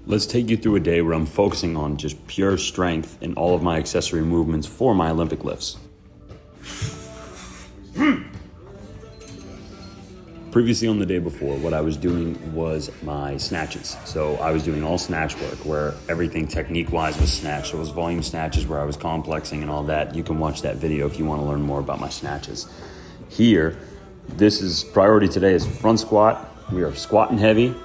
Let's take you through a day where I'm focusing on just pure strength in all of my accessory movements for my Olympic lifts. Previously on the day before, what I was doing was my snatches. So I was doing all snatch work where everything technique-wise was snatch. So it was volume snatches where I was complexing and all that. You can watch that video if you want to learn more about my snatches. Here, this is priority today is front squat. We are squatting heavy.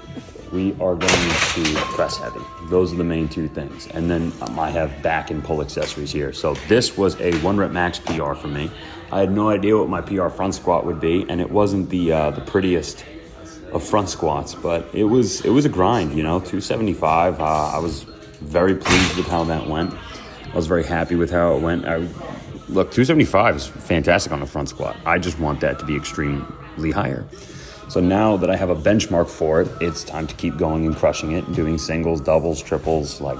We are going to press heavy. Those are the main two things. And then I have back and pull accessories here. So this was a 1 rep max PR for me. I had no idea what my PR front squat would be, and it wasn't the prettiest of front squats, but it was a grind, 275. I was very pleased with how that went. I was very happy with how it went. Look, 275 is fantastic on a front squat. I just want that to be extremely higher. So now that I have a benchmark for it, it's time to keep going and crushing it and doing singles, doubles, triples, like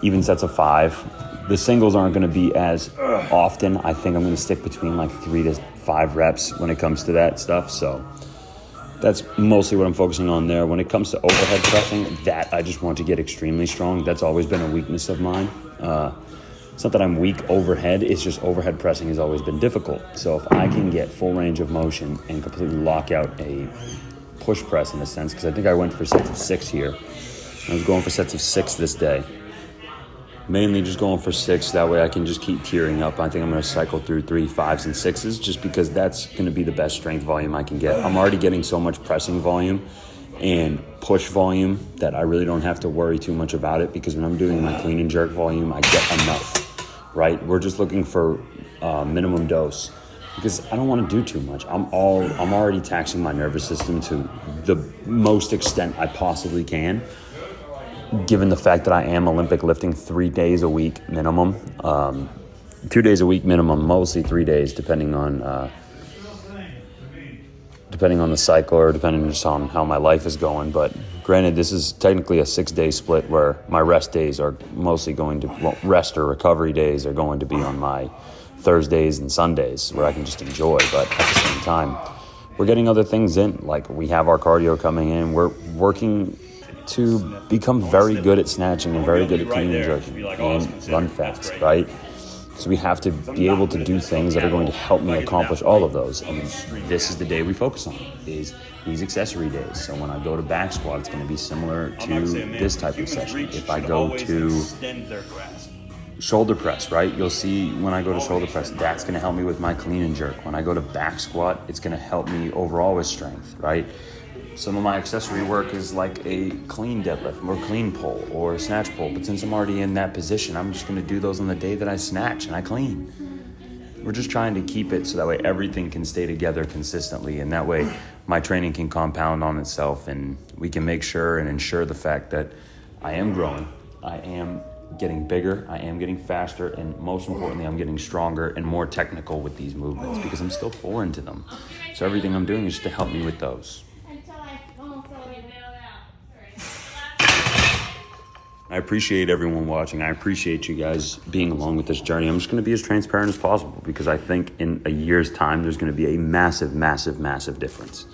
even sets of 5. The singles aren't going to be as often. I think I'm going to stick between like 3 to 5 reps when it comes to that stuff. So that's mostly what I'm focusing on there. When it comes to overhead pressing, that I just want to get extremely strong. That's always been a weakness of mine. It's not that I'm weak overhead, it's just overhead pressing has always been difficult. So if I can get full range of motion and completely lock out a push press in a sense, because I think I went for sets of 6 here. I was going for sets of 6 this day. Mainly just going for 6, that way I can just keep tiering up. I think I'm going to cycle through 3, 5s, and 6s just because that's going to be the best strength volume I can get. I'm already getting so much pressing volume and push volume that I really don't have to worry too much about it, because when I'm doing my clean and jerk volume, I get enough, right? We're just looking for minimum dose because I don't want to do too much. I'm already taxing my nervous system to the most extent I possibly can, given the fact that I am Olympic lifting 3 days a week minimum, 2 days a week minimum, mostly 3 days, depending on the cycle or depending just on how my life is going. But granted, this is technically a 6-day split where my rest days are mostly going to, rest or recovery days are going to be on my Thursdays and Sundays where I can just enjoy. But at the same time, we're getting other things in. Like we have our cardio coming in. We're working to become very good at snatching and very good at clean and jerking and run fast, right? So we have to be able to do things that are going to help me accomplish all of those. And this is the day we focus on, is these accessory days. So when I go to back squat, it's going to be similar to this type of session. If I go to shoulder press, right? You'll see when I go to shoulder press, that's going to help me with my clean and jerk. When I go to back squat, it's going to help me overall with strength, right? Some of my accessory work is like a clean deadlift or clean pull or snatch pull. But since I'm already in that position, I'm just going to do those on the day that I snatch and I clean. We're just trying to keep it so that way everything can stay together consistently. And that way my training can compound on itself and we can make sure and ensure the fact that I am growing. I am getting bigger. I am getting faster. And most importantly, I'm getting stronger and more technical with these movements because I'm still foreign to them. So everything I'm doing is just to help me with those. I appreciate everyone watching. I appreciate you guys being along with this journey. I'm just going to be as transparent as possible because I think in a year's time, there's going to be a massive, massive, massive difference.